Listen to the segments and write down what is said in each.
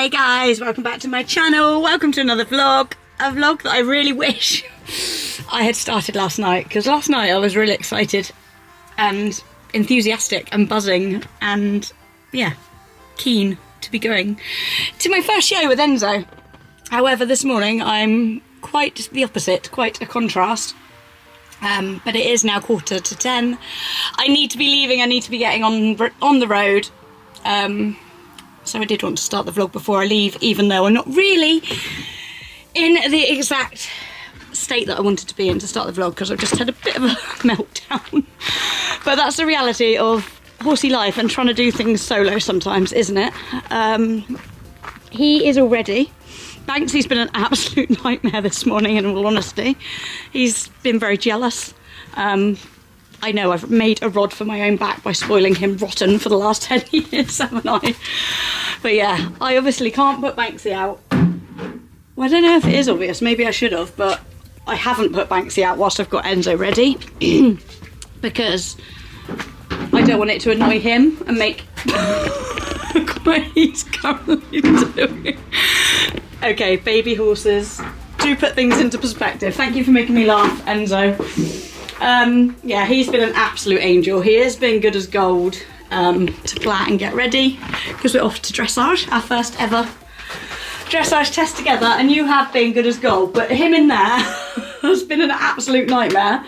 Hey guys, welcome back to my channel. Welcome to another vlog. A vlog that I really wish I had started last night, because last night I was really excited and enthusiastic and buzzing and yeah, keen to be going to my first show with Enzo. However, this morning I'm quite the opposite, quite a contrast. But it is now 10:15. I need to be leaving, I need to be getting on the road. So I did want to start the vlog before I leave, even though I'm not really in the exact state that I wanted to be in to start the vlog, because I've just had a bit of a meltdown. But that's the reality of horsey life and trying to do things solo sometimes, isn't it? He is all ready. Banksy's been an absolute nightmare this morning, in all honesty. He's been very jealous. I know I've made a rod for my own back by spoiling him rotten for the last 10 years, haven't I? But yeah, I obviously can't put Banksy out. Well, I don't know if it is obvious, maybe I should have, but I haven't put Banksy out whilst I've got Enzo ready. Because I don't want it to annoy him and make what he's currently doing. Okay, baby horses do put things into perspective. Thank you for making me laugh, Enzo. Yeah, he's been an absolute angel. He has been good as gold to plat and get ready, because we're off to dressage, our first ever dressage test together, and you have been good as gold, but him in there has been an absolute nightmare.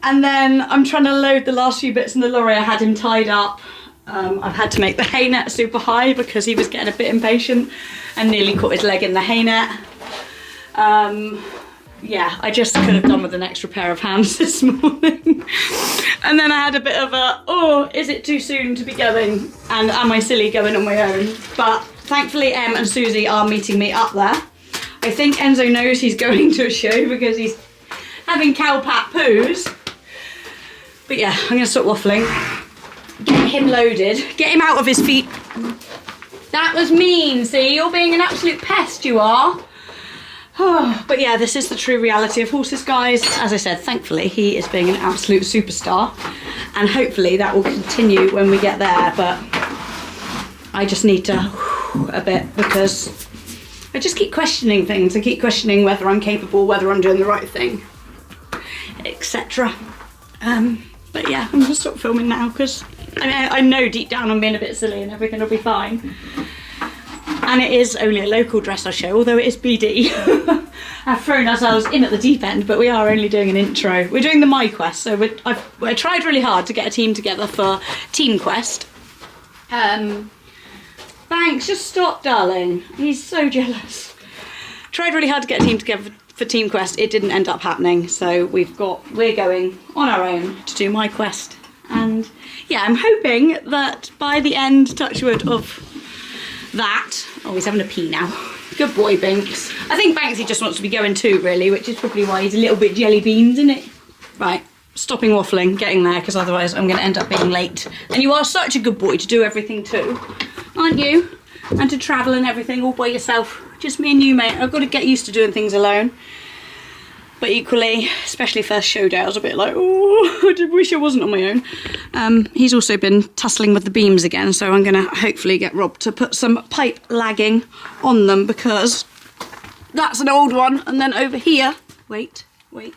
And then I'm trying to load the last few bits in the lorry. I had him tied up. I've had to make the hay net super high because he was getting a bit impatient and nearly caught his leg in the hay net. Yeah, I just could have done with an extra pair of hands this morning. And then I had a bit of a, oh, is it too soon to be going? And am I silly going on my own? But thankfully Em and Susie are meeting me up there. I think Enzo knows he's going to a show because he's having cowpat poos. But yeah, I'm going to stop waffling. Get him loaded. Get him out of his feet. That was mean, see? You're being an absolute pest, you are. But yeah, this is the true reality of horses, guys. As I said, thankfully, he is being an absolute superstar. And hopefully that will continue when we get there. But I just need to a bit, because I just keep questioning things. I keep questioning whether I'm capable, whether I'm doing the right thing, etc. But yeah, I'm gonna stop filming now because I know deep down I'm being a bit silly and everything will be fine. And it is only a local dressage show, although it is BD. I've thrown ourselves in at the deep end, but we are only doing an intro. We're doing the My Quest, so I tried really hard to get a team together for Team Quest. Thanks, just stop, darling. He's so jealous. Tried really hard to get a team together for Team Quest. It didn't end up happening, so we're going on our own to do My Quest. And yeah, I'm hoping that by the end, touch wood, of that, oh, he's having a pee now. Good boy, Binks. I think Banksy just wants to be going too, really, which is probably why he's a little bit jelly beans, isn't it? Right, stopping waffling, getting there, because otherwise I'm going to end up being late. And you are such a good boy to do everything too, aren't you? And to travel and everything all by yourself. Just me and you, mate. I've got to get used to doing things alone. But equally, especially first show day, I was a bit like, oh, I did wish I wasn't on my own. He's also been tussling with the beams again, so I'm going to hopefully get Rob to put some pipe lagging on them, because that's an old one. And then over here, wait,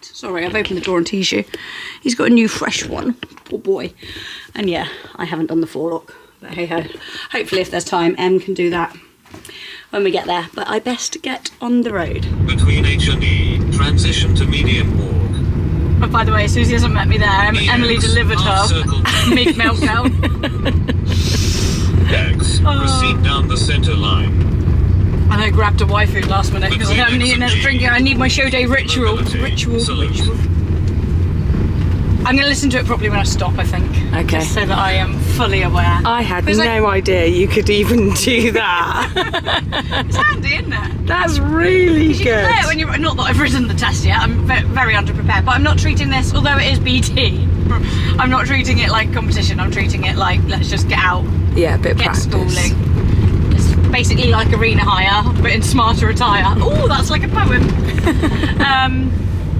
sorry, I've opened the door and teased you. He's got a new fresh one, poor boy. And yeah, I haven't done the forelock, but hey ho. Hopefully if there's time, Em can do that when we get there, but I best get on the road. Between H and E, transition to medium walk. Oh, by the way, Susie hasn't met me there. Emily delivered her mid meltdown. X, proceed down the centre line. And I grabbed a YFood last minute because I haven't eaten anything drinking. I need my show day ritual. I'm going to listen to it properly when I stop, I think. Okay. Just so that I am fully aware. I had no idea you could even do that. It's handy, isn't it? That's really good. You can play it when you're, not that I've written the test yet, I'm very underprepared, but I'm not treating this, although it is BT, I'm not treating it like competition, I'm treating it like, let's just get out. Yeah, a bit of get practice. Schooling. It's basically like arena hire, but in smarter attire. Oh, that's like a poem.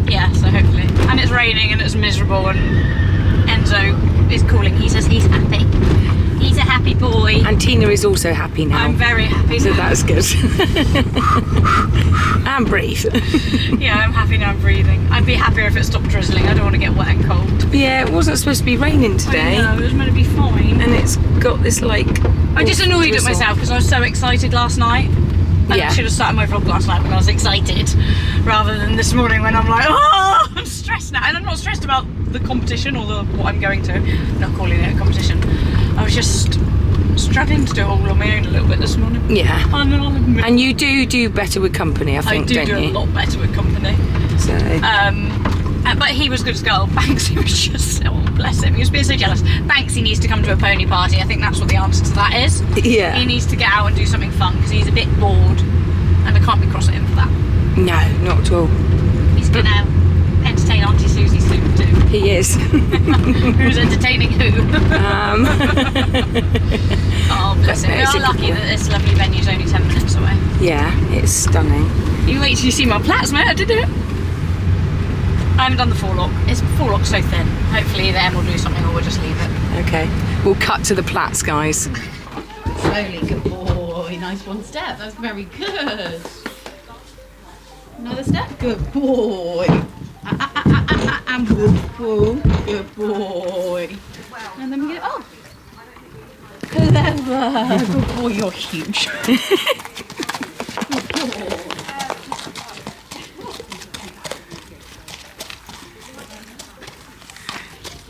Yeah, so hopefully. And it's raining and it's miserable, and Enzo is calling. He says he's happy. He's a happy boy. And Tina is also happy now. I'm very happy. So that's good. And breathe. Yeah, I'm happy now I'm breathing. I'd be happier if it stopped drizzling. I don't want to get wet and cold. Yeah, it wasn't supposed to be raining today. I know, it was meant to be fine. And it's got this like... I just annoyed drizzle. at myself because I was so excited last night. And Yeah. I should have started my vlog last night when I was excited, rather than this morning when I'm like, oh, I'm stressed now. And I'm not stressed about the competition or what I'm going to. I'm not calling it a competition. I was just struggling to do it all on my own a little bit this morning. Yeah. I'll admit. And you do better with company, I think, I don't do you? a lot better with company. So... But he was good as gold. Banksy was just, oh bless him, he was being so jealous. Banksy needs to come to a pony party. I think that's what the answer to that is. Yeah. He needs to get out and do something fun because he's a bit bored, and I can't be cross at him for that. No, not at all. He's gonna entertain Auntie Susie soon too. He is. Who's entertaining who? Oh bless him. We It's are a good lucky boy. that this lovely venue's only 10 minutes away. Yeah, it's stunning. You wait till you see my plaits, mate. I did it. I haven't done the forelock. It's forelock so thin. Hopefully the M will do something or we'll just leave it. Okay, we'll cut to the plaits, guys. Slowly, good boy. Nice one step. That's very good. Another step. Good boy. And good boy. Good boy. And then we get oh. Clever. Good boy. You're huge.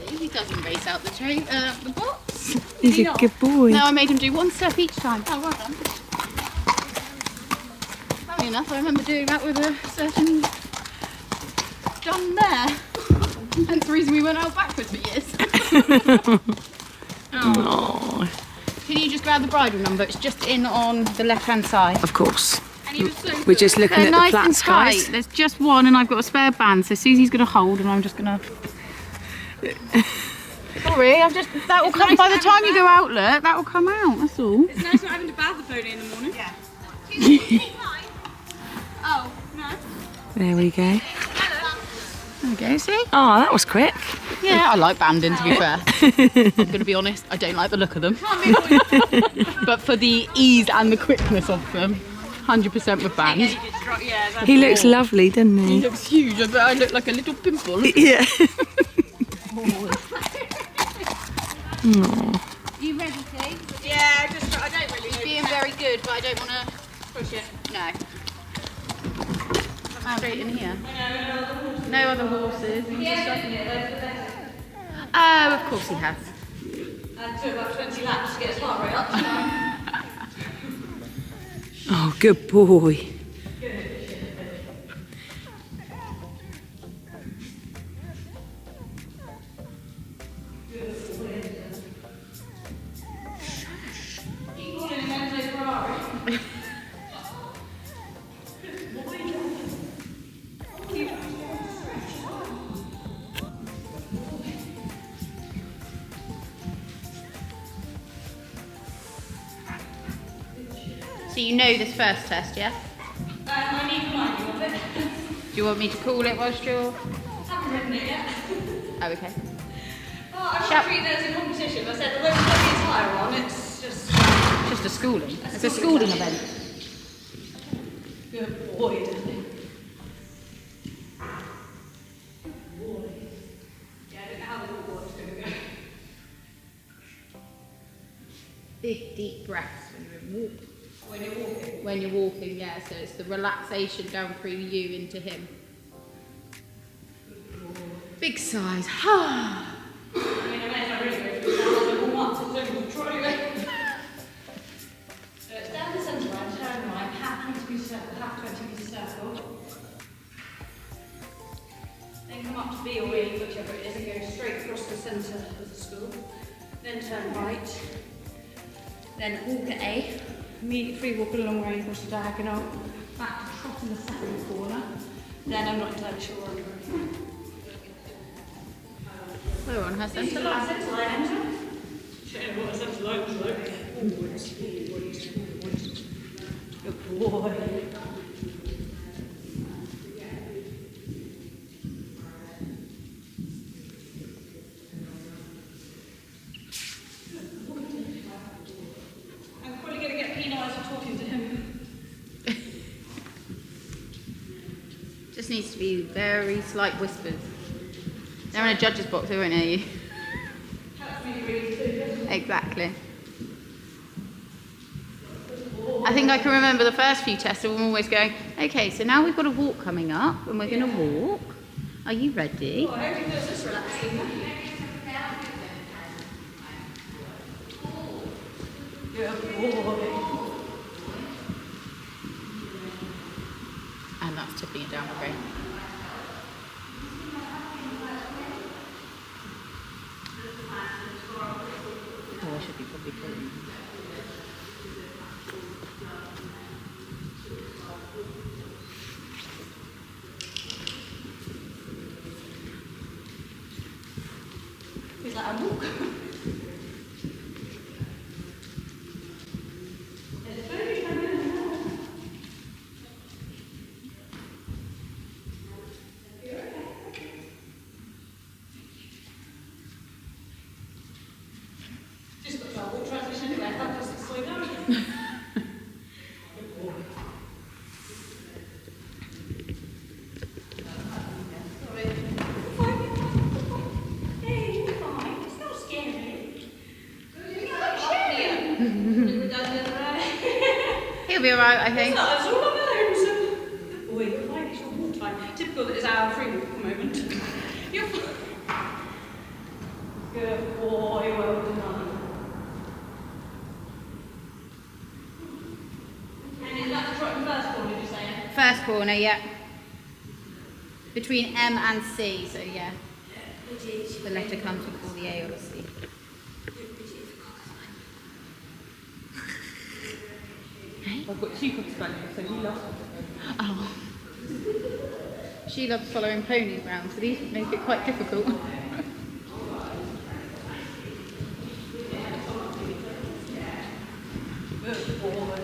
He doesn't race out the train, the box. He's a good boy. No, I made him do one step each time. Oh, well done. Funny enough, I remember doing that with a certain John there. Hence the reason we went out backwards for years. Oh, Can you just grab the bridle number? It's just in on the left-hand side. of course. And he was so We're just looking They're at nice the and plaits, tight. guys. There's just one, and I've got a spare band, so Susie's going to hold, and I'm just going to... Sorry, that will come nice by the having time you go out, look. That will come out, that's all. It's nice not having to bath the pony in the morning. Yeah. Oh, no. There we go. There we go, see? Oh, that was quick. Yeah, I like banding, to be fair. I'm going to be honest, I don't like the look of them. But for the ease and the quickness of them, 100% with band. Yeah, He looks lovely, doesn't He he? looks huge, I bet I look like a little pimple. Yeah. You ready, Steve? yeah, I don't really Being very good, but I don't want to push it. No. Straight in here. No other horses. Oh, of course he has. And do about 20 laps to get his heart rate up. Oh, good boy. So you know this first test, yeah? I need to remind you of it. Do you want me to call it whilst you're... Haven't written it yet. Oh, okay. Oh, I'm Shut- not treating it as a competition. I said, although it's got the attire on, it's just... Just a schooling. It's a schooling event. Good boy, Danny. Yeah, I don't know how the water's going to go. Big, deep breaths when you're walking. When you're walking. When you're walking, yeah. So it's the relaxation down through you into him. Big sighs. I mean, I may as well really go through that warm up to the trolley. So it's down the centre line, turn right, half 20 metre circle, half 20 metre circle. Then come up to B or E, whichever it is, and go straight across the centre of the school. Then turn right. Then walk at A. Immediately free walk a long way across the diagonal. Back to trot in the second corner. Then I'm not entirely sure where I'm going. We're on her centre line. Centre line, Enzo. Show you what a centre line is like. Good boy. Just needs to be very slight whispers. They're in a judge's box, they won't hear you. Exactly. I think I can remember the first few tests of them always going, okay, so now we've got a walk coming up and we're going to walk. Are you ready? I hope he feels this relaxing. Good boy. And that's tipping it down again. Oh, I should be probably pulling. Is that a walk? Just got to walk transition anyway. That doesn't slow down. He'll be alright, I think. That's all I know. Good boy, you're fine. It's your walk time. Typical that it's our free walk at the moment. You're fine. Good boy, well done. And is that the trot in the first corner, did you say? First corner, yeah. Between M and C, so yeah. The letter comes before the A or the C. I've got two cooks back, so he loves it. Oh. She loves following ponies around, so these make it quite difficult. Good boy.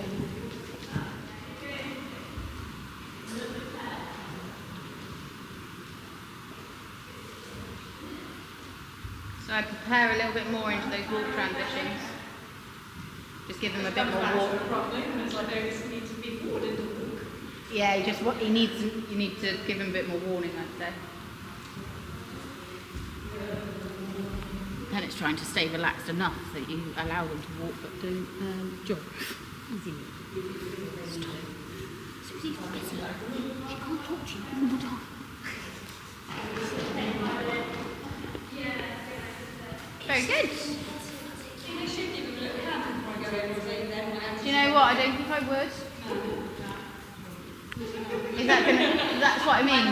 So I prepare a little bit more into those walk transitions. Just give him a bit more walk. Probably, and it's like, no, he needs to be forward into the walk. Yeah, you need to give him a bit more warning, I'd say. And it's trying to stay relaxed enough that you allow them to walk but don't jog. Easy. Stop. Susie's busy. She can't talk to you all the time. Very good. Do you know what? I don't think I would. Is that gonna? That's what I mean.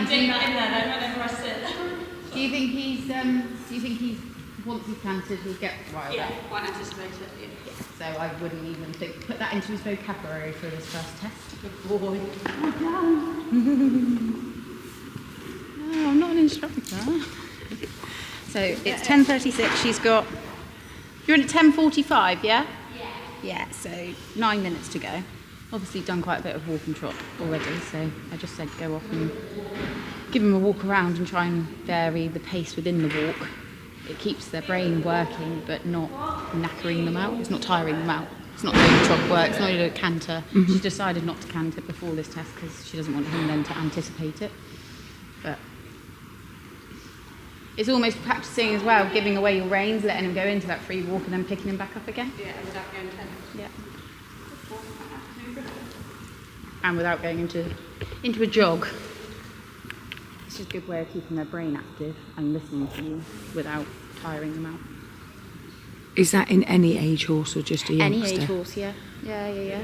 Do you think he's? Do you think he's? Once he's planted, he'll get riled Yeah, up? quite anticipate it. Yeah. So I wouldn't even think. Put that into his vocabulary for this first test. Good boy. No, I'm not an instructor. So it's 10:36. She's got. You're in at 10:45, yeah? Yeah, so 9 minutes to go. Obviously done quite a bit of walk and trot already, so I just said go off and give them a walk around and try and vary the pace within the walk. It keeps their brain working but not knackering them out. It's not tiring them out. It's not doing trot work, it's not doing a canter. She's decided not to canter before this test because she doesn't want him then to anticipate it. But it's almost practicing as well, giving away your reins, letting him go into that free walk and then picking him back up again. Yeah, without going 10. Yeah. And without going into a jog. It's just a good way of keeping their brain active and listening to you without tiring them out. Is that in any age horse or just a youngster? Any age horse, yeah. Yeah.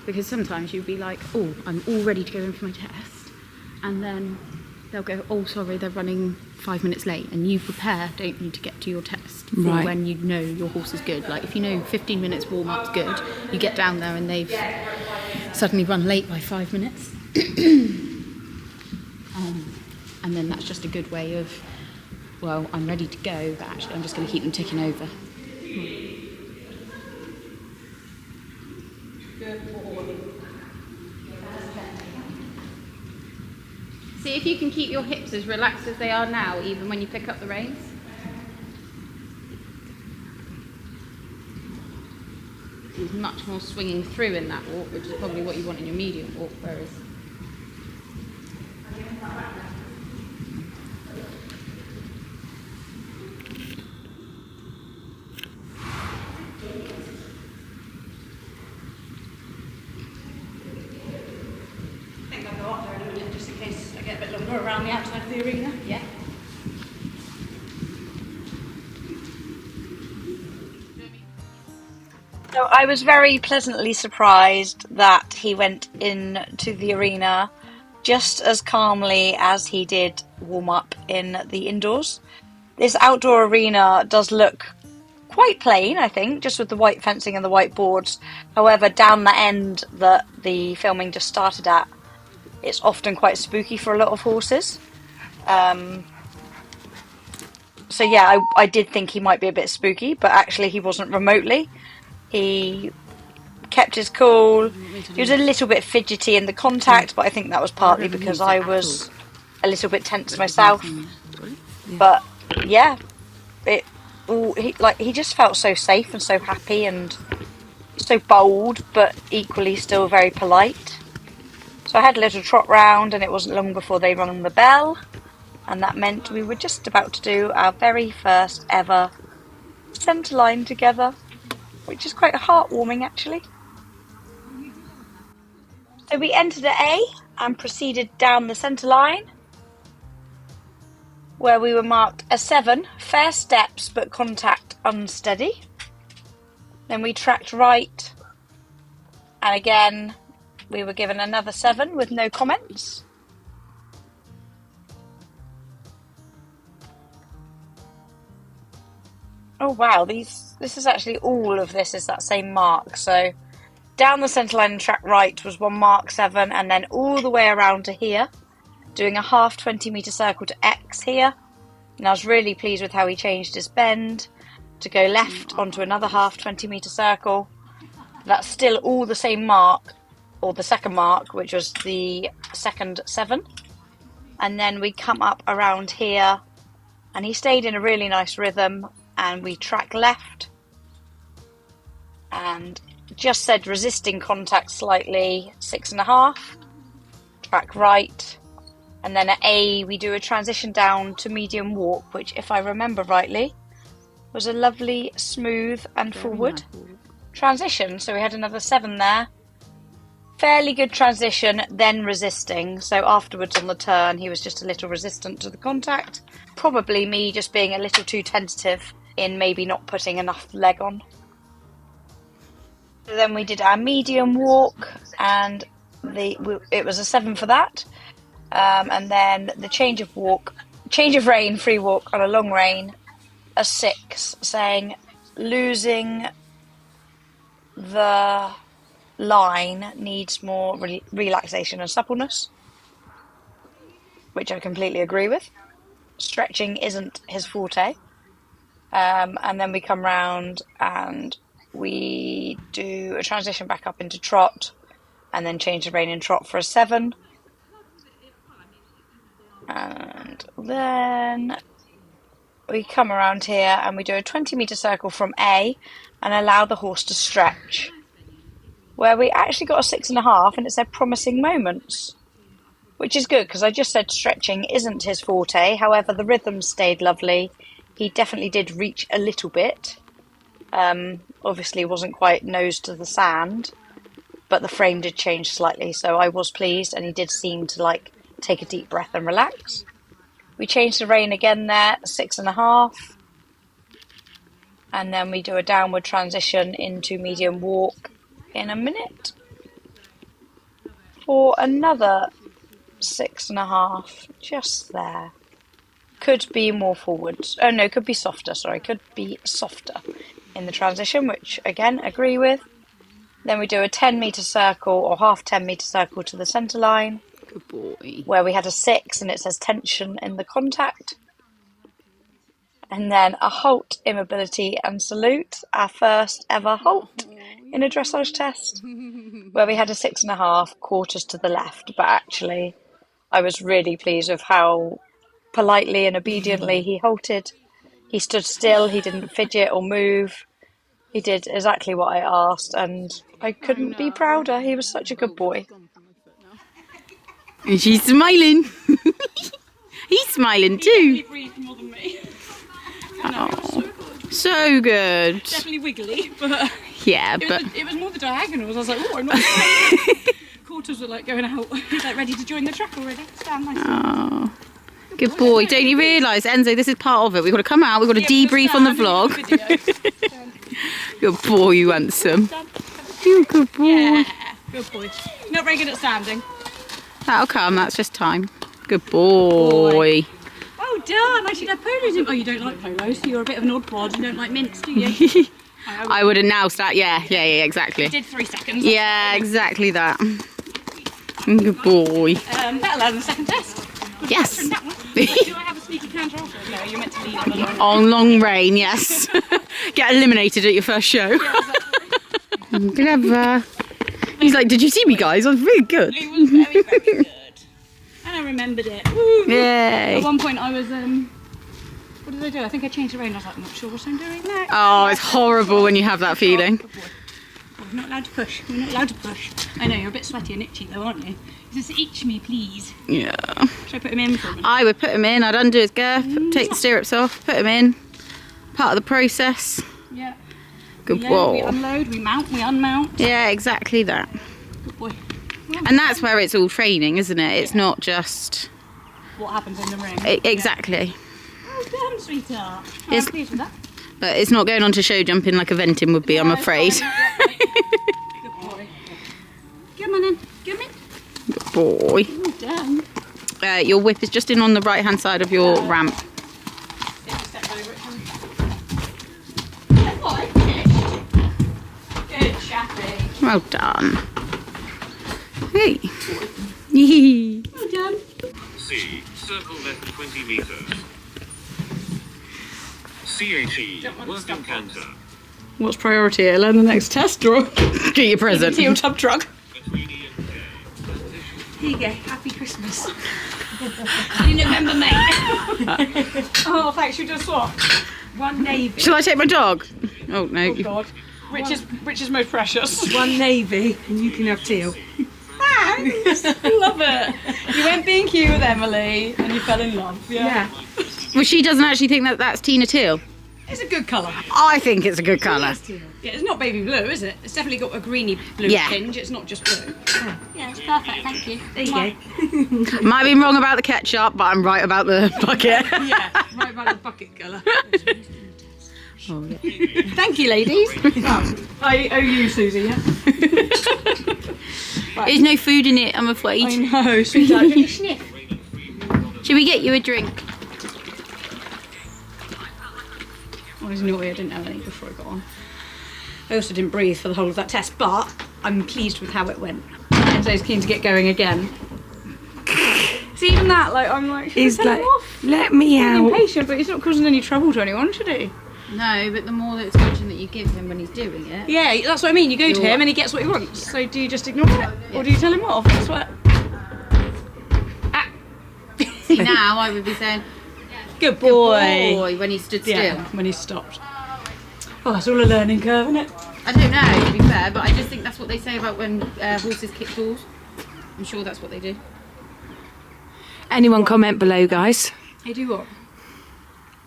Because sometimes you'll be like, oh, I'm all ready to go in for my test. And then they'll go, oh, sorry, they're running 5 minutes late. And you prepare, don't need to get to your test for when you know your horse is good. Like if you know 15 minutes warm-up's good, you get down there and they've suddenly run late by 5 minutes. And then that's just a good way of, well, I'm ready to go, but actually I'm just going to keep them ticking over. Good boy. See if you can keep your hips as relaxed as they are now, even when you pick up the reins. There's much more swinging through in that walk, which is probably what you want in your medium walk, whereas wander around the outside of the arena? Yeah. So I was very pleasantly surprised that he went into the arena just as calmly as he did warm up in the indoors. This outdoor arena does look quite plain, I think, just with the white fencing and the white boards. However, down the end that the filming just started at, it's often quite spooky for a lot of horses. So yeah, I did think he might be a bit spooky, but actually he wasn't remotely. He kept his cool. He was a little bit fidgety in the contact, but I think that was partly because I was a little bit tense myself. But yeah, he just felt so safe and so happy and so bold, but equally still very polite. So I had a little trot round, and it wasn't long before they rung the bell, and that meant we were just about to do our very first ever centre line together, which is quite heartwarming actually. So we entered at A and proceeded down the centre line, where we were marked a 7, fair steps but contact unsteady. Then we tracked right, and again we were given another 7 with no comments. Oh wow, this is actually all of this is that same mark. So down the centre line and track right was one mark 7, and then all the way around to here, doing a half 20-metre circle to X here. And I was really pleased with how he changed his bend to go left onto another half 20-metre circle. That's still all the same mark, or the second mark, which was the second 7. And then we come up around here, and he stayed in a really nice rhythm, and we track left and just said resisting contact slightly, 6.5, track right, and then at A we do a transition down to medium walk, which if I remember rightly was a lovely smooth and forward transition. So we had another 7 there, fairly good transition, then resisting. So afterwards on the turn he was just a little resistant to the contact, probably me just being a little too tentative in maybe not putting enough leg on. So then we did our medium walk, and it was a 7 for that. And then the change of rein, free walk on a long rein, a 6, saying losing the line needs more relaxation and suppleness, which I completely agree with. Stretching isn't his forte. And then we come round and we do a transition back up into trot, and then change the rein in trot for a 7. And then we come around here and we do a 20-metre circle from A and allow the horse to stretch, where we actually got a 6.5, and it said promising moments, which is good because I just said stretching isn't his forte. However, the rhythm stayed lovely. He definitely did reach a little bit. Obviously wasn't quite nose to the sand, but the frame did change slightly, so I was pleased, and he did seem to take a deep breath and relax. We changed the rein again there, 6.5, and then we do a downward transition into medium walk in a minute for another 6.5, just there. Could be more forwards. Oh no, could be softer, sorry. Could be softer in the transition, which again, agree with. Then we do a 10-metre circle or half 10-metre circle to the centre line. Good boy. Where we had a 6 and it says tension in the contact. And then a halt, immobility and salute, our first ever halt in a dressage test, where we had a 6.5, quarters to the left. But actually, I was really pleased with how politely and obediently he halted. He stood still, he didn't fidget or move. He did exactly what I asked, and I couldn't be prouder. He was such a good boy. And she's smiling. He's smiling too. He breathed more than me. Oh, so good. Definitely wiggly, but Yeah, but it was more the diagonals. I was like, oh, I'm not. Quarters are like going out, like ready to join the track already. Stand nice. Oh, good boy. Don't you realise, Enzo, this is part of it. We've got to come out, we've got to debrief on the vlog. Good boy, you handsome. You good boy. Yeah, good boy. Not very good at standing. That'll come, that's just time. Good boy. Well done. I should have polos in. Oh, you don't like polos, so you're a bit of an odd pod. You don't like mints, do you? I would have now started, yeah, exactly. I did 3 seconds. Yeah, exactly that. Good boy. Better learn the second test. Yes. That one. Do I have a sneaky counter offer? No, you're meant to leave on the line. On long rain, yes. Get eliminated at your first show. Clever. He's like, did you see me, guys? I was really good. It was very, very good. And I remembered it. Woo. Yay. At one point I was, what did I do? I think I changed the rein. I was like, I'm not sure what I'm doing next. Oh, it's horrible when you have that feeling. Good boy. You're not allowed to push. You're not allowed to push. I know, you're a bit sweaty and itchy though, aren't you? Just itch me, please. Yeah. Should I put him in for a minute? I would put him in. I'd undo his girth, take the stirrups off, put him in. Part of the process. Yeah. Good We boy. load, we unload, we mount, we unmount. Yeah, exactly that. Good boy. And that's where it's all training, isn't it? It's not just... What happens in the ring? Exactly. Oh, damn, sweetheart. Oh, Yes. I'm pleased with that. But it's not going on to show jumping like eventing would be, I'm afraid. Good boy. Come on in. Come in. Good boy. Oh, damn. Your whip is just in on the right hand side of your ramp. Good chappy. Well done. Hey. Yee. Well done. C. Circle left 20 meters. CHE. Working canter. What's priority here? Learn the next test or Get your present. teal tub truck? Between E and K. Transition. Here you go. Happy Christmas. You remember, mate? Oh, thanks. You just swap. One navy. Shall I take my dog? Oh no. Oh God. Which is most precious? One navy, and you can have teal. Thanks. Love it. You went B&Q with Emily and you fell in love. Yeah. Well, she doesn't actually think that that's Tina Teal. It's a good colour. I think it's a good colour. Yeah, it's not baby blue, is it? It's definitely got a greeny blue Yeah. tinge. It's not just blue. Yeah, it's perfect. Thank you. There you go. Might have been wrong about the ketchup, but I'm right about the bucket. Yeah, right about the bucket colour. Oh, yeah. Thank you, ladies. I owe you, Susie, yeah? There's no food in it, I'm afraid. I know, sweetheart. Did you sniff? Should we get you a drink? I was naughty, I didn't have any before I got on. I also didn't breathe for the whole of that test, but I'm pleased with how it went. Enzo's keen to get going again. See, even that, like, I'm like, should He's I tell like, him off? let me He's out. impatient, but he's not causing any trouble to anyone, should he? No, but the more extension that you give him when he's doing it. Yeah, that's what I mean. You go to him and he gets what he wants. So do you just ignore it? Or do you tell him off? That's what... See, now I would be saying, Good boy, when he stood still. Yeah, when he stopped. Oh, it's all a learning curve, isn't it? I don't know, to be fair, but I just think that's what they say about when horses kick balls. I'm sure that's what they do. Anyone comment below, guys? Hey, do what?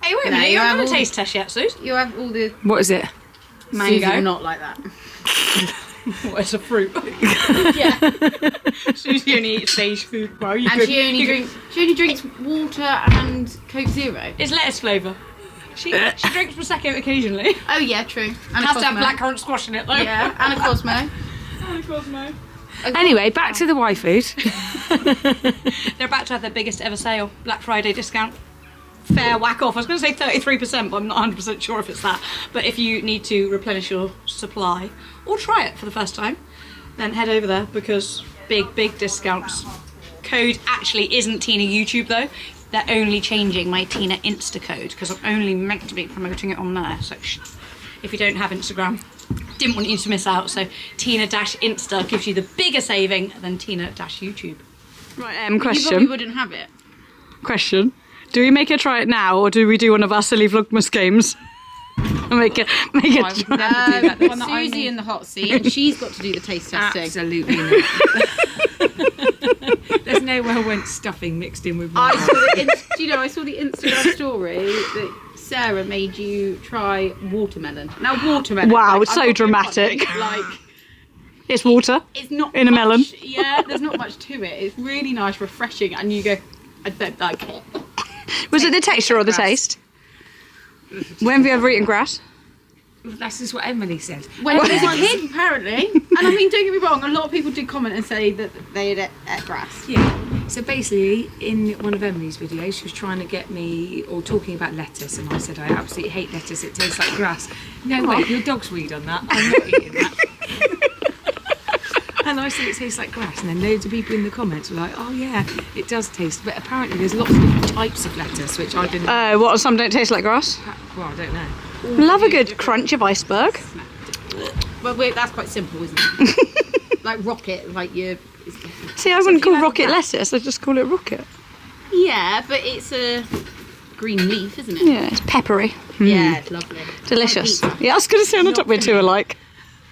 Hey, wait a No, minute. you You haven't have done a all- taste test yet, Suze. You have all the What is it? mangoes Mango. are not like that. What, it's a fruit. Yeah. Susie only eats stage food. Well, you And could, she only drinks water and Coke Zero. It's lettuce flavour. She drinks Prosecco occasionally. Oh yeah, true. And Has to have Cosmo. blackcurrant squash in it though. Yeah, and a Cosmo. And of course no. Anyway, back to the YFoods. They're about to have their biggest ever sale, Black Friday discount. Fair whack off. I was going to say 33%, but I'm not 100% sure if it's that. But if you need to replenish your supply or try it for the first time, then head over there because big discounts. Code actually isn't Tina YouTube though. They're only changing my Tina-Insta code because I'm only meant to be promoting it on there. So if you don't have Instagram, didn't want you to miss out. So Tina-Insta gives you the bigger saving than Tina-YouTube. Right, You probably question. wouldn't have it. Question. Do we make her try it now, or do we do one of our silly Vlogmas games? make it I would never do that. The one that I Susie need. in the hot seat, and she's got to do the taste testing. Absolutely not. There's no well went stuffing mixed in with I mine. saw the I saw the Instagram story that Sarah made you try watermelon. Now watermelon. Wow, like, it's so I'm not being dramatic. funny, like It's water. It's not in a much, melon. Yeah, there's not much to it. It's really nice, refreshing, and you go, I don't like it. Was it the texture or the grass. taste? When have you ever eaten grass? That's just what Emily said. When I was a kid, apparently. And I mean, don't get me wrong, a lot of people did comment and say that they had ate grass. Yeah. So basically, in one of Emily's videos, she was trying to get me, or talking about lettuce, and I said I absolutely hate lettuce. It tastes like grass. No, wait, your dog's weed on that. I'm not eating that. And I said it tastes like grass, and then loads of people in the comments were like, "Oh yeah, it does taste." But apparently, there's lots of different types of lettuce, which I didn't. What? Some don't taste like grass. Well, I don't know. Love a good crunch of iceberg. Well, wait, that's quite simple, isn't it? Like rocket, like you. See, I wouldn't call rocket lettuce. I just call it rocket. Yeah, but it's a green leaf, isn't it? Yeah, it's peppery. Yeah, it's lovely. Delicious. Yeah, I was going to say on the top we're two alike.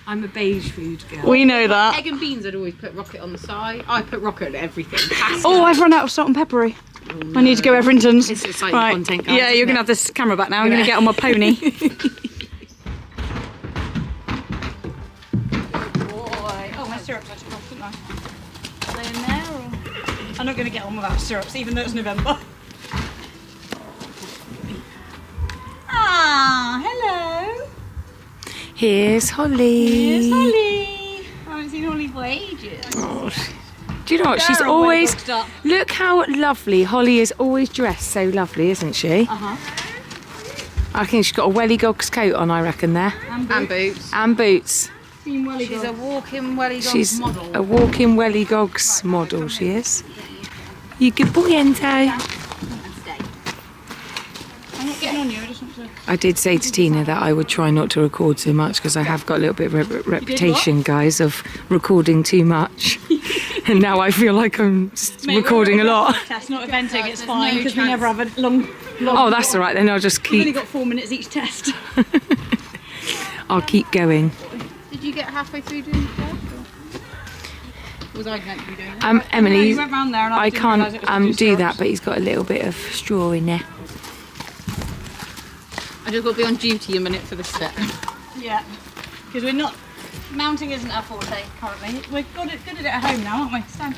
I'm a beige food girl. We know that. Egg and beans, I'd always put rocket on the side. I put rocket on everything. Oh, I've run out of salt and peppery. I need to go Everington's. It's exciting content, guys, Yeah, you're isn't going to have this camera back now. I'm going to get on my pony. Oh, my syrups I took off, didn't I? Are they in there? Or? I'm not going to get on without syrups, even though it's November. Ah, hello. Here's Holly. Here's Holly. I haven't seen Holly for ages. Do you know what? She's They're all always. boxed up. Look how lovely. Holly is always dressed so lovely, isn't she? Uh-huh. I think she's got a welly gog's coat on, I reckon, there. And boots. And boots. She's a walking welly dog She's model. a walking welly gogs model, she is. You good boy, Enzo. I'm not getting on you, I just want to... I did say to Tina that I would try not to record so much because I have got a little bit of a reputation, guys, of recording too much. And now I feel like I'm just recording a lot. That's not eventing, it's fine, because we never have a long... Oh, that's all right, then I'll just We've only keep... got 4 minutes each test. I'll keep going. Did you get halfway through doing the test? Or was I meant to be doing it? Emily, you went round there and I I didn't realise it was can't two do that, syrups. but he's got a little bit of straw in there. I just got to be on duty a minute for this step. Yeah, because we're not... Mounting isn't our forte currently. We're good at it at home now, aren't we? So,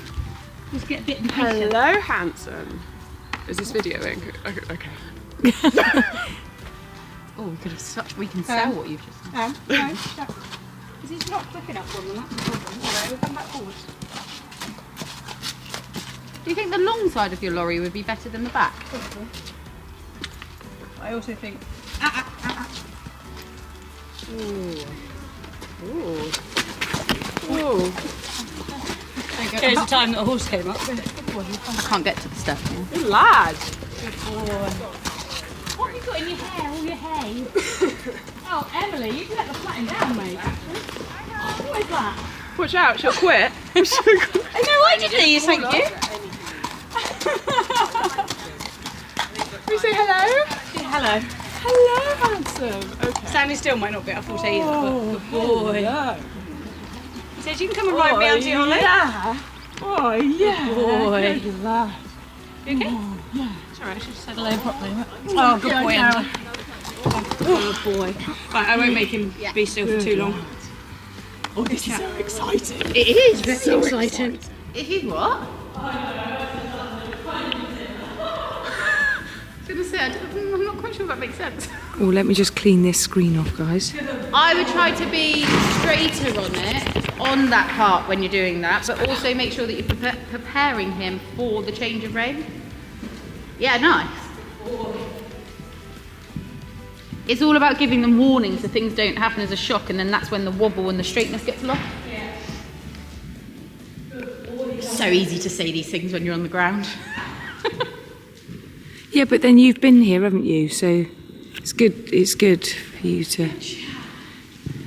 just get a bit impatient. Hello, handsome. Is this videoing? Okay. Oh, we can sell what you've just said. No, stop. Is he not quick enough on them? That's the problem. Alright, we'll come back forward. Do you think the long side of your lorry would be better than the back? I also think... There's the time that a horse came up. I can't get to the stuff now. Good lad. What have you got in your hair? All your hay? Oh, Emily, you can let the flatten down, mate. What is that? Watch out, she'll quit. Oh, no, I did these, thank you. We say hello? Hello. Hello, handsome. Okay. Standing still might not be our forte either, but good boy. Yeah. He says you can come and ride me, Auntie Holly. Yeah. Oh, yeah. boy. Good lad. You okay? Sorry, I should have said hello properly. Oh, good boy, Enzo. Good boy. Right, I won't make him be still for too long. Oh, this is so exciting. It is very exciting. It is what? I was going to say, I'm not quite sure if that makes sense. Oh, let me just clean this screen off, guys. I would try to be straighter on it, on that part when you're doing that, but also make sure that you're preparing him for the change of rein. Yeah, nice. It's all about giving them warning so things don't happen as a shock, and then that's when the wobble and the straightness gets lost. So easy to say these things when you're on the ground. Yeah, but then you've been here, haven't you? So it's good for you to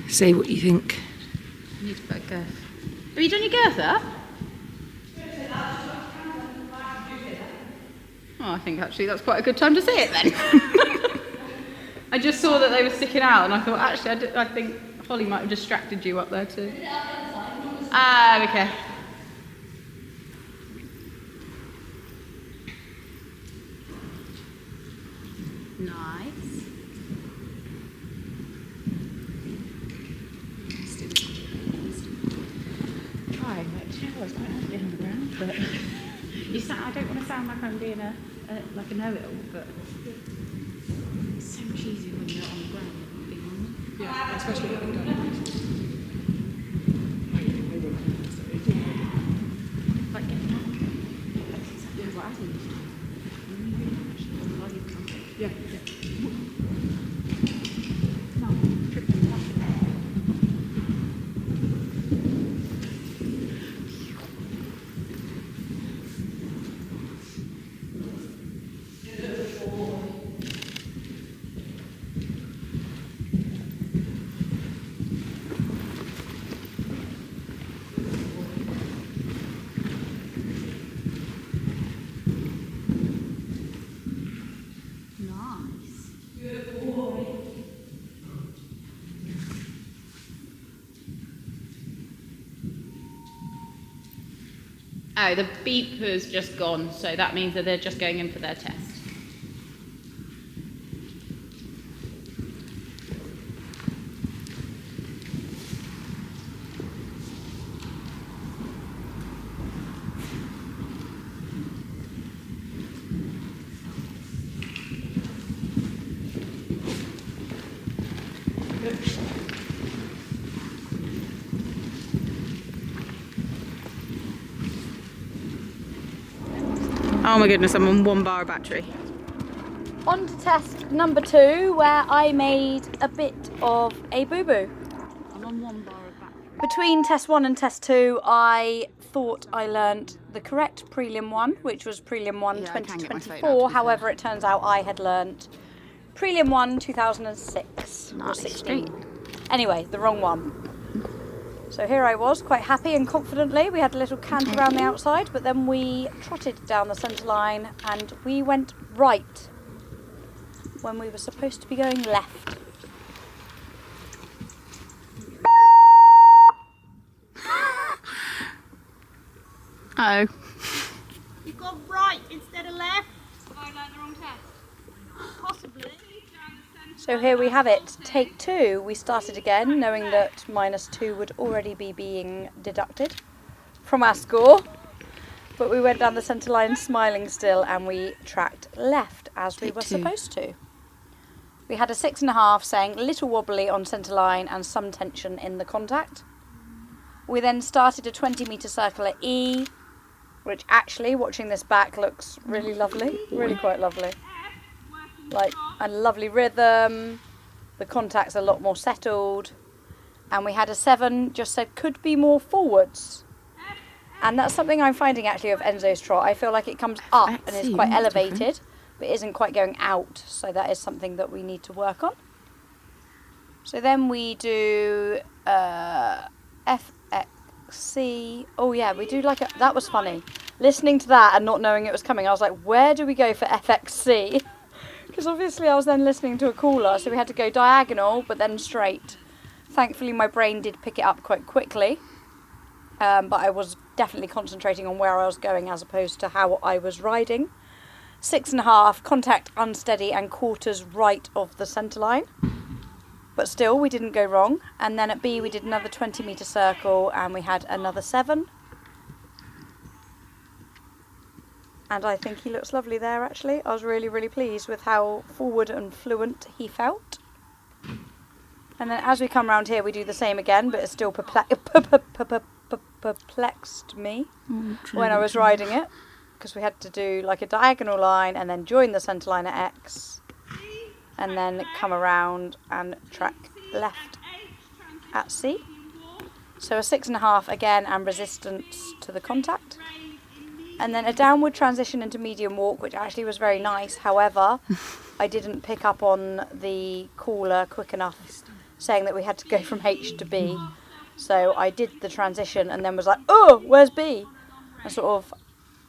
say what you think. I need to put a girth. Have you done your girth up? Oh, I think actually that's quite a good time to say it then. I just saw that they were sticking out and I thought actually I think Holly might have distracted you up there too. Ah, okay. Nice. was quite happily on the ground, but I don't want to sound like I'm being like a know-it-all, but it's so much easier when you're on the ground than being on them. Yeah, especially when you're done. Like getting out. That's exactly what I think. Yeah. No, tripping up. Oh, the beep has just gone, so that means that they're just going in for their test. Oh my goodness, I'm on 1 bar of battery. On to test number 2, where I made a bit of a boo-boo. I'm on 1 bar of battery. Between test 1 and test 2, I thought I learnt the correct prelim 1, which was prelim 1 Yeah, I can get my phone out, to 2024. be However, it turns out I had learnt prelim 1 2006 or Nice. 16. Anyway, the wrong one. So here I was, quite happy and confidently. We had a little canter around the outside, but then we trotted down the centre line and we went right when we were supposed to be going left. Oh. You got right instead of left. Have I learned the wrong test? Possibly. So here we have it, take 2. We started again, knowing that -2 would already be being deducted from our score. But we went down the centre line smiling still, and we tracked left as we were supposed to. We had a 6.5 saying little wobbly on centre line and some tension in the contact. We then started a 20-metre circle at E, which actually, watching this back, looks really lovely, really quite lovely. Like a lovely rhythm, the contact's a lot more settled, and we had a 7 just said could be more forwards. And that's something I'm finding actually of Enzo's trot. I feel like it comes up and is quite elevated, but isn't quite going out, so that is something that we need to work on. So then we do FXC. Oh yeah, we do like a, that was funny. Listening to that and not knowing it was coming, I was like, where do we go for FXC? Because obviously I was then listening to a caller, so we had to go diagonal, but then straight. Thankfully my brain did pick it up quite quickly, but I was definitely concentrating on where I was going as opposed to how I was riding. 6.5, contact unsteady and quarters right of the centre line. But still, we didn't go wrong. And then at B we did another 20-metre circle and we had another 7. And I think he looks lovely there actually. I was really, really pleased with how forward and fluent he felt. And then as we come round here we do the same again, but it still perplexed me when I was riding it. Because we had to do like a diagonal line and then join the centre line at X. And then come around and track left at C. So a 6.5 again and resistance to the contact. And then a downward transition into medium walk, which actually was very nice. However, I didn't pick up on the caller quick enough saying that we had to go from H to B. So I did the transition and then was like, oh, where's B? And sort of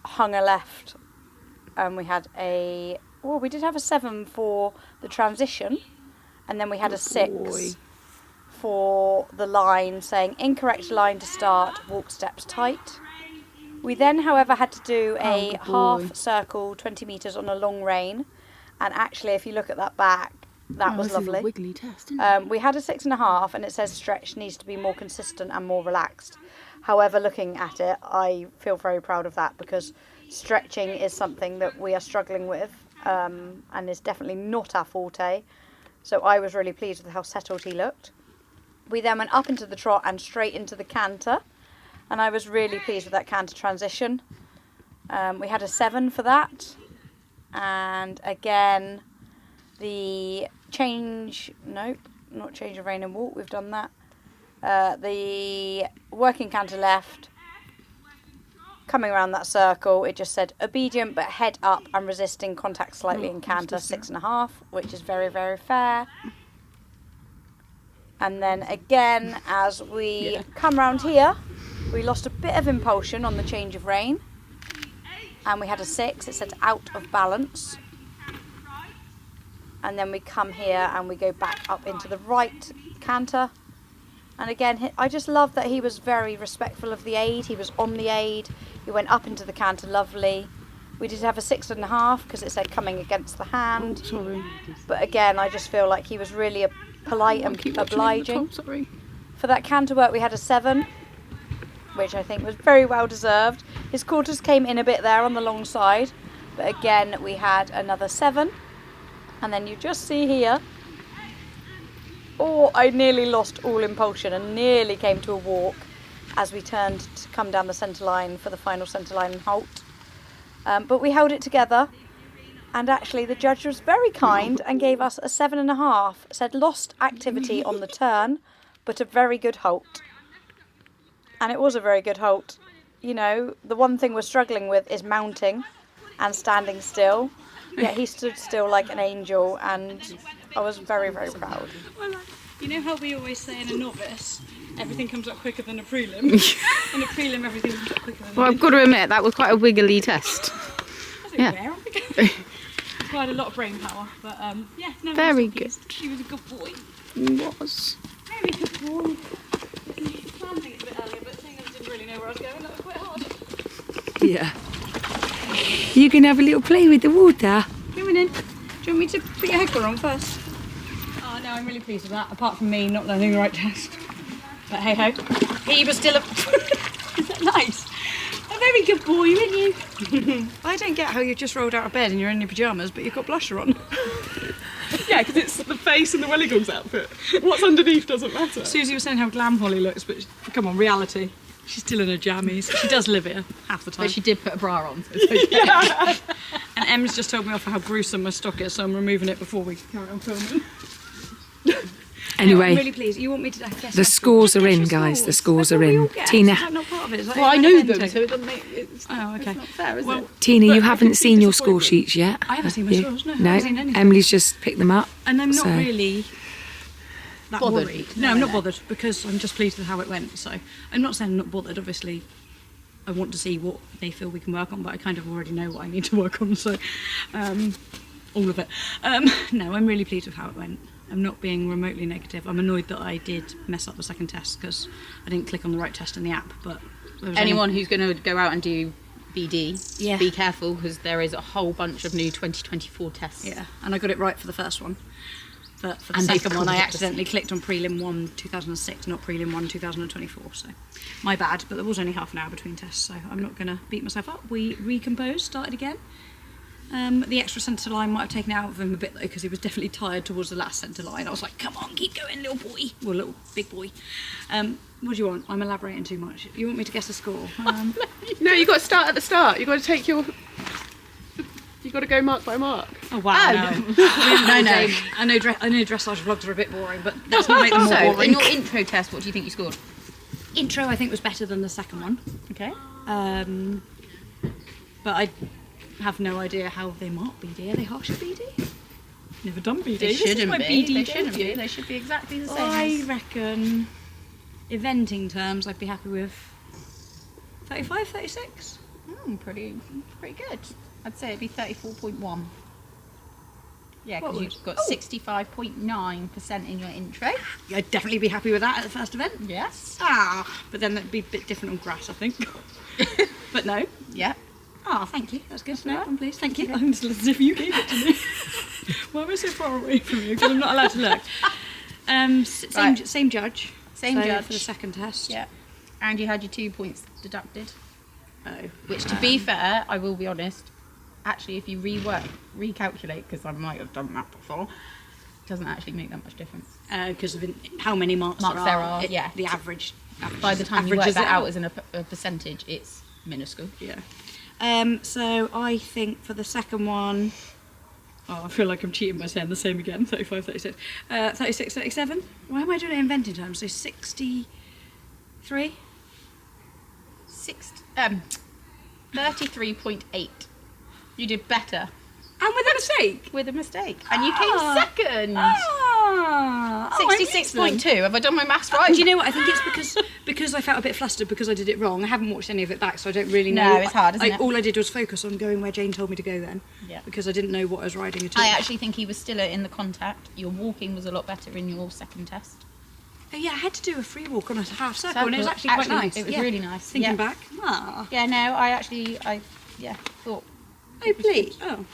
hung a left. And we had a, well, we did have a 7 for the transition. And then we had a 6 for the line saying incorrect line to start, walk steps tight. We then, however, had to do a half circle, 20 metres on a long rein. And actually, if you look at that back, that was lovely. This is a wiggly test, isn't it? We had a 6.5 and it says stretch needs to be more consistent and more relaxed. However, looking at it, I feel very proud of that because stretching is something that we are struggling with and is definitely not our forte. So I was really pleased with how settled he looked. We then went up into the trot and straight into the canter, and I was really pleased with that canter transition. We had a 7 for that, and again the change of rein and walk, we've done that. The working canter left, coming around that circle, it just said obedient but head up and resisting contact slightly in canter, 6.5, which is very, very fair. And then again, as we come round here, we lost a bit of impulsion on the change of rein, and we had a 6. It said out of balance. And then we come here and we go back up into the right canter. And again, I just love that he was very respectful of the aid. He was on the aid. He went up into the canter, lovely. We did have a 6.5 because it said coming against the hand. Sorry. But again, I just feel like he was really polite and obliging. Sorry. For that canter work, we had a 7, which I think was very well deserved. His quarters came in a bit there on the long side. But again, we had another 7. And then you just see here, I nearly lost all impulsion and nearly came to a walk as we turned to come down the centre line for the final centre line and halt. But we held it together, and actually the judge was very kind and gave us a 7.5. Said lost activity on the turn, but a very good halt. And it was a very good halt. You know, the one thing we're struggling with is mounting and standing still. Yeah, he stood still like an angel, and I was very, very proud. Well, you know how we always say in a novice, everything comes up quicker than a prelim? In a prelim, everything comes up quicker than Well, I've got to admit, that was quite a wiggly test. yeah. Required a lot of brain power, but yeah, no, Very I was pleased. He was a good boy. Was. Very good boy. I planned things a bit earlier, but seeing as I didn't really know where I was going, that was quite hard. Yeah. You can have a little play with the water. Come on in. Do you want me to put your headgear on first? Oh no, I'm really pleased with that, apart from me not learning the right test. But hey ho. He was still a... Is that nice? A very good boy, weren't you? I don't get how you've just rolled out of bed and you're in your pyjamas, but you've got blusher on. Yeah, because it's the face and the Welligons outfit. What's underneath doesn't matter. Susie was saying how glam Holly looks, but come on, reality. She's still in her jammies. She does live here half the time. But she did put a bra on, so it's okay. Yeah. And Em's just told me off for how gruesome my stock is, so I'm removing it before we carry on filming. Anyway, I'm really pleased. You want me to guess the scores are in, guys. The scores are in. Tina, Is that not part of it? Is that Well, I know them, inventing? so it doesn't make it's Oh, okay. not fair, is Well, it? Tina, you But I haven't can seen see your score disappointment. sheets yet. I haven't seen my have you? scores, no. I No, haven't seen anything. Emily's just picked them up. And I'm not So- really that Bothered. worried. No, I'm not bothered because I'm just pleased with how it went. So I'm not saying I'm not bothered. Obviously, I want to see what they feel we can work on, but I kind of already know what I need to work on. So all of it. No, I'm really pleased with how it went. I'm not being remotely negative. I'm annoyed that I did mess up the second test because I didn't click on the right test in the app. But there was Anyone who's going to go out and do BD, Yeah. be careful because there is a whole bunch of new 2024 tests. Yeah, and I got it right for the first one. But for the And they second one, I called it the accidentally clicked on prelim 1 2006, not prelim 1 2024. So my bad, but there was only half an hour between tests, so I'm not going to beat myself up. We recomposed, started again. The extra centre line might have taken it out of him a bit though, because he was definitely tired towards the last centre line. I was like, come on, keep going, little boy. Well, little big boy. What do you want? I'm elaborating too much. You want me to guess a score? No, you got to start at the start. You got to take your. You got to go mark by mark. Oh wow! No. No. I know dressage vlogs are a bit boring, but let's not make them more So, boring. in your intro test, what do you think you scored? Intro, I think, was better than the second one. Okay. But I have no idea how they mark BD. Are they harsh at BD? Never done BD. They This is shouldn't my be. BD They shouldn't debut. be. They should be exactly the same. I reckon, eventing terms, I'd be happy with 35, 36. Pretty good. I'd say it'd be 34.1. Yeah, What because would? you've got 65.9% in your intro. I'd definitely be happy with that at the first event. Yes. But then that'd be a bit different on grass, I think. But no. Yeah. Thank you. That's good. No, I'm pleased. Thank you. I'm just as if you gave it to me. Why am I so far away from you? Because I'm not allowed to look. Same Right. same judge. Same So judge. for the second test. Yeah. and you had your 2 points deducted. Oh. Which, to be fair, I will be honest, actually, if you recalculate, because I might have done that before, it doesn't actually make that much difference. Because of how many marks Marks there are, yeah. The average. By the time you work averages that it out as a percentage, it's minuscule. Yeah. So I think for the second one, I feel like I'm cheating by saying the same again. 35, 36, 36, 37. Why am I doing it in invented terms? So 63. 33.8. You did better And with a mistake. with a mistake, and you came second. 66.2. Have I done my maths right? Do you know what? I think it's because I felt a bit flustered because I did it wrong. I haven't watched any of it back, so I don't really know. No, it's hard, isn't it? All I did was focus on going where Jane told me to go then. Yeah. Because I didn't know what I was riding at all. I actually think he was still in the contact. Your walking was a lot better in your second test. Oh, yeah, I had to do a free walk on a half circle, and it was actually quite nice. It was really nice. Thinking yeah. back. Yeah, no, I thought. Oh, please. Oh.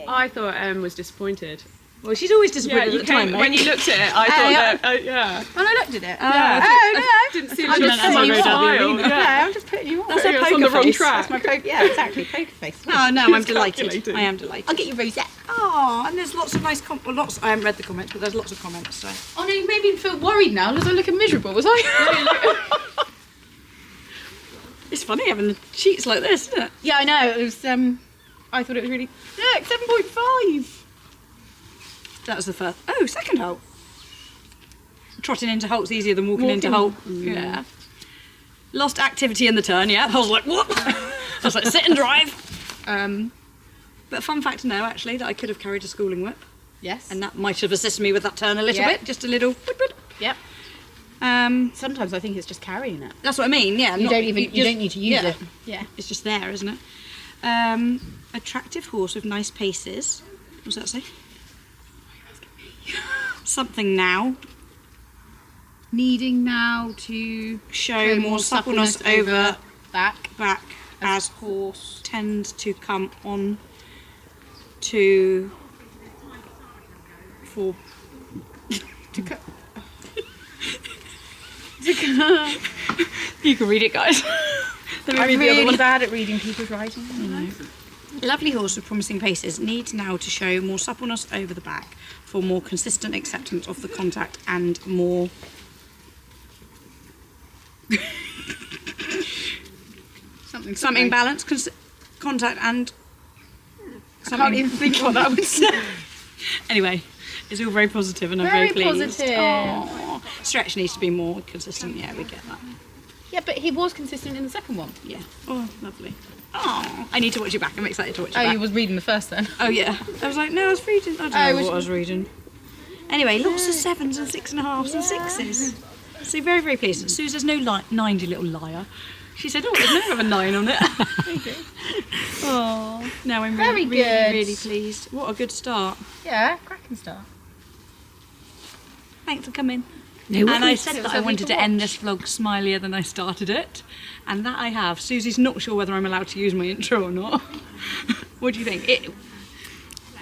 I thought Em was disappointed. Well, she's always Yeah, disappointed you at the time, came, when mate. you looked at it, I thought that, yeah. When I looked at it. Yeah, Oh, didn't see I'm much just putting you smile. on. Yeah. No, I'm just putting you on. That's Yeah, a it's poker on the wrong face. track. That's my poker. Yeah, exactly. Poker face. Oh, no, I'm It's delighted. calculating. I am delighted. I'll get you rosette. Oh, and there's lots of nice lots. I haven't read the comments, but there's lots of comments. So Oh no, you made me feel worried now. Was I looking miserable? Was I? it's funny having the sheets like this, isn't it? Yeah, I know. It was. I thought it was really. Look, 7.5. That was the first. Oh, second halt. Trotting into halt's easier than walking into halt. Yeah. Lost activity in the turn. Yeah. I was like, what? I was like, sit and drive. But fun fact to know, actually, that I could have carried a schooling whip, Yes. and that might have assisted me with that turn a little Yeah. bit, just a little. Whip, whip. Yep. Um, Sometimes I think it's just carrying it. that's what I mean. Yeah. You don't even. You don't need to use yeah. it. Yeah. It's just there, isn't it? Attractive horse with nice paces. What does that say? Something now. Needing now to Show more suppleness over back as horse. tends to come on to for you can read it, guys. I'm really bad at reading people's writing. Lovely horse with promising paces needs now to show more suppleness over the back for more consistent acceptance of the contact and more something balance, contact and I can't even think what that would say. Anyway, it's all very positive and I'm Very very pleased. positive. Aww. Stretch needs to be more consistent. Yeah, we get that. Yeah, but he was consistent in the second one. Yeah. Oh, lovely. Oh, I need to watch you back. I'm excited to watch you Oh, back. you was reading the first then. Oh yeah. I was like, no, I was reading. I don't know what I was reading. Anyway, lots of 7s and 6.5s and 6s. So very, very pleased. Suze, there's no 9, you little liar. She said, oh, there's never a 9 on it. Oh, no, I'm Very really, good. really, really pleased. What a good start. Yeah, cracking start. Thanks for coming. No And I worries. said It that was I lovely wanted to to end this vlog smilier than I started it. And that I have. Susie's not sure whether I'm allowed to use my intro or not. What do you think?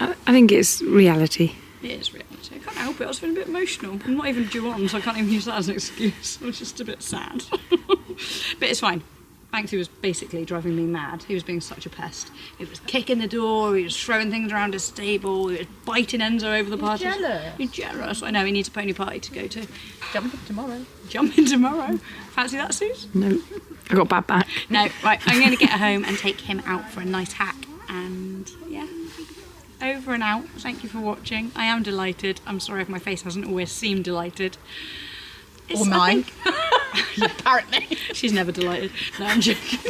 I think it's reality. It is reality. I can't help it. I was feeling a bit emotional. I'm not even due on, so I can't even use that as an excuse. I was just a bit sad. But it's fine. Banksy was basically driving me mad. He was being such a pest. He was kicking the door, he was throwing things around his stable, he was biting Enzo over the party. jealous. You're jealous. I know, he needs a pony party to go to. Jumping tomorrow. Jumping tomorrow. Fancy that, Suze? No, I got bad back. No, right, I'm going to get home and take him out for a nice hack. And yeah, over and out. Thank you for watching. I am delighted. I'm sorry if my face hasn't always seemed delighted. Or mine. Apparently. She's never delighted. No, I'm joking. Do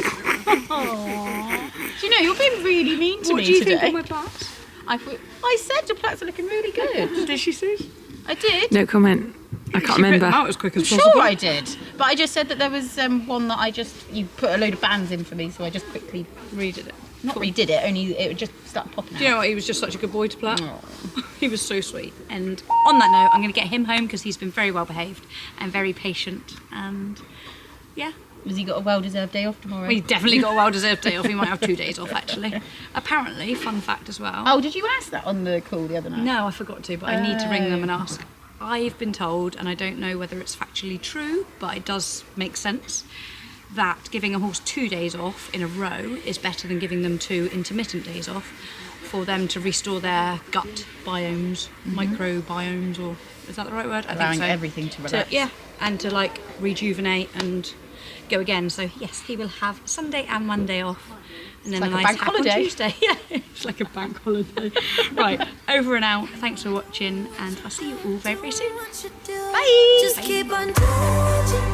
you know, you're being really mean to What me do you today. think of my plaits? I said your plaits are looking really good. Did she, Suze? I did. No comment. I can't She put them remember. out as quick as I'm possible. sure I did. But I just said that there was one that you put a load of bands in for me, so I just quickly Redid it. not redid it, only it would just start popping out. Do you know what? He was just such a good boy to play. He was so sweet. And on that note, I'm going to get him home because he's been very well behaved and very patient. And yeah, Has he got a well-deserved day off tomorrow? well, he definitely got a well-deserved day off. He might have 2 days off actually. Apparently, fun fact as well. Oh, did you ask that on the call the other night? No, I forgot to, but I need to ring them and ask. I've been told, and I don't know whether it's factually true, but it does make sense, that giving a horse 2 days off in a row is better than giving them 2 intermittent days off, for them to restore their gut biomes, microbiomes, or is that the right word? I Allowing think so. everything to relax. Yeah, and to like rejuvenate and go again. So yes, he will have Sunday and Monday off, and then like a a nice bank hack on holiday. Tuesday. Yeah, it's like a bank holiday. Right, over and out. Thanks for watching, and I'll see you all very, very soon. Bye! Just keep on doing what you